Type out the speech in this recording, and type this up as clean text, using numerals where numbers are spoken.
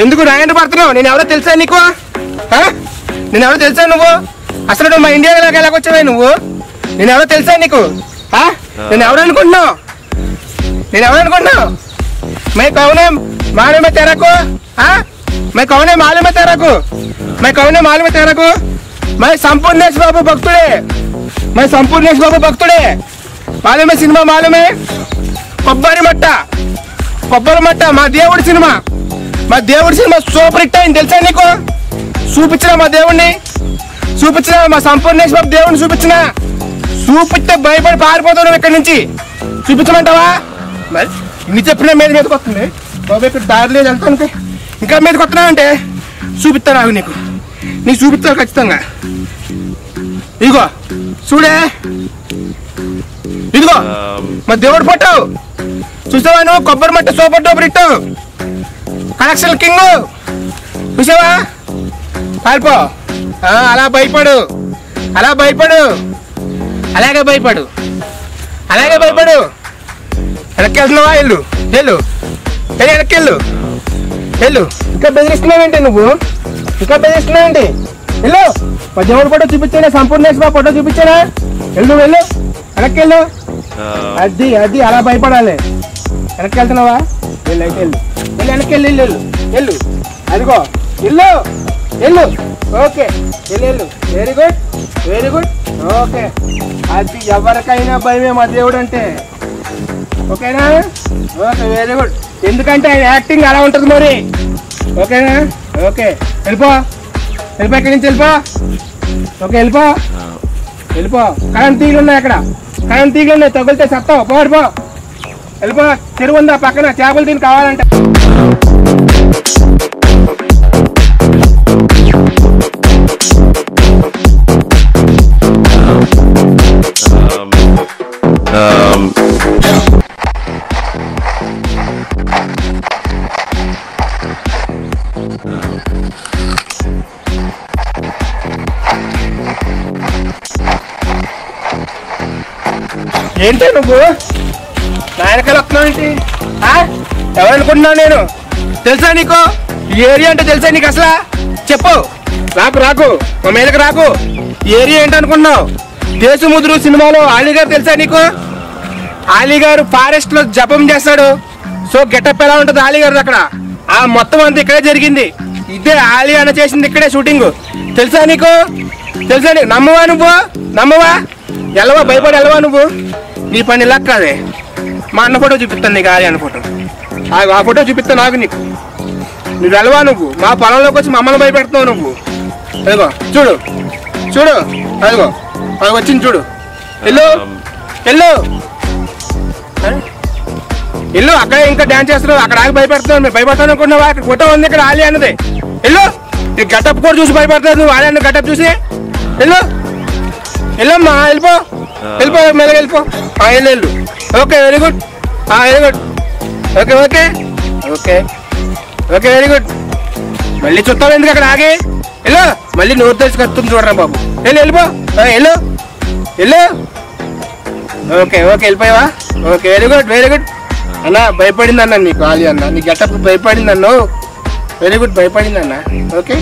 ఎందుకు రాయండి పడుతున్నావు? నేను ఎవరో తెలుసా నీకు? నేను ఎవరో తెలుసా నువ్వు? అసలు నువ్వు మా ఇండియాలోకి ఎలాగొచ్చావే నువ్వు? నేను ఎవరో తెలుసా నీకు? నేను ఎవరు అనుకుంటున్నావు? मैं कौन है मालूम है तेरा को? मैं कौन है मालूम है तेरा को? मैं संपूर्णेश बाबू भक्तुड़े मालूम है सिनेमा मालूम है కొబ్బరి మట్ట మా దేవుడి సినిమా సూపర్ హిట్ అయింది తెలుసా నీకు? చూపించిన మా దేవుడిని మా సంపూర్ణేష్ బాబు దేవుడిని చూపిస్తే భయపడి పారిపోతావు ఇక్కడి నుంచి. చూపించమంటావా? మరి ఇన్ని చెప్పిన మీదకి వస్తుంది బాబు. ఇక్కడ దారి లేదు వెళ్తానికి, ఇంకా మీదకి వస్తున్నావు అంటే చూపిస్తాను నాకు. నీకు చూపిస్తాను ఖచ్చితంగా. ఇదిగో చూడే, ఇదిగో మా దేవుడు ఫోటో చూసావా నువ్వు? కొబ్బరి మట్ట super duper hit, collection king. చూసావా? పారిపో. అలాగే భయపడు, అలాగే భయపడు. వెనక్కి వెళ్తున్నావా? వెళ్ళు. ఇంకా బెదిరిస్తున్నావేంటి నువ్వు? వెళ్ళు. మా దేవుడు ఫోటో చూపించానే, సంపూర్ణేష్ బాబు ఫోటో చూపించానా? వెళ్ళు వెనక్కి వెళ్ళు. అది అలా భయపడాలి. వెనక్కి వెళ్తున్నావా? అయితే వెనక్కి వెళ్ళు. అదిగో వెళ్ళు. ఓకే వెళ్ళు. Very good. ఓకే. అది ఎవరికైనా భయమే మా దేవుడు అంటే. ఓకేనా? Okay very good. ఎందుకంటే ఆయన యాక్టింగ్ అలా ఉంటుంది మరి. ఓకేనా? ఓకే వెళ్ళిపో ఇక్కడి నుంచి ఓకే వెళ్ళిపో. కరెంట్ తీగలు ఉన్నాయి అక్కడ, తగిలితే సత్తావు. పో వెళ్ళిపో. చెరువు ఉందా పక్కన? చేపలు తిని కావాలంటే. ఏంటి నువ్వు నాయనకాయలు వస్తున్నావు ఏంటి? ఎవరనుకుంటున్నావు నేను? తెలుసా నీకు? ఈ ఏరియా అంటే తెలుసా నీకు? అసలు చెప్పు. రాకు మా మీదకి రాకు. ఏరియా ఏంటనుకుంటున్నావు? దేశముద్రు సినిమాలో ఆలీ గారు తెలుసా నీకు? ఆలీ గారు ఫారెస్ట్ లో జపం చేస్తాడు. సో గెటప్ ఎలా ఉంటుంది ఆలీ గారు అక్కడ? ఆ మొత్తం అంతా ఇక్కడే జరిగింది. ఇదే ఆలీ అన్న చేసింది, ఇక్కడే షూటింగ్. తెలుసా నీకు? నమ్మవా? వెళ్ళవా? భయపడి వెళ్ళవా నువ్వు? నీ పని ఇలా కాదే. మా అన్న ఫోటో చూపిస్తాను నీకు, ఆలీ అన్న ఫోటో. ఆ ఫోటో చూపిస్తాను నాకు నీకు. నువ్వు వెళ్ళవా? నువ్వు మా పొలంలోకి వచ్చి మమ్మల్ని భయపెడుతున్నావు నువ్వు. అదిగో చూడు అదిగో వచ్చింది చూడు. వెళ్ళు. అక్కడ ఇంకా డాన్స్ చేస్తున్నావు, అక్కడ ఆగి భయపెడుతున్నావు. మీరు భయపడతాను అనుకున్నావా? అక్కడ ఫోటో ఉంది, ఇక్కడ ఆలీ అన్నది. వెళ్ళు. నీ గటప్ కూడా చూసి భయపడతావు నువ్వు, ఆలీ అన్న గటప్ చూసి. వెళ్ళమ్మా, వెళ్ళిపో మెల్లగా వెళ్ళిపో. వెళ్ళు. Okay very good. Okay very good. మళ్ళీ చూస్తావు ఎందుకు అక్కడ ఆగి? వెళ్ళు. మళ్ళీ నోరు తెలిసి కత్తుంది చూడరా బాబు. వెళ్ళిపో. ఓకే వెళ్ళిపోయావా? ఓకే వెరీ గుడ్ అన్న. భయపడింది అన్న నీకు ఆలీ అన్న, నీ గెటప్ భయపడింది అన్న. వెరీ గుడ్, భయపడింది అన్న. ఓకే.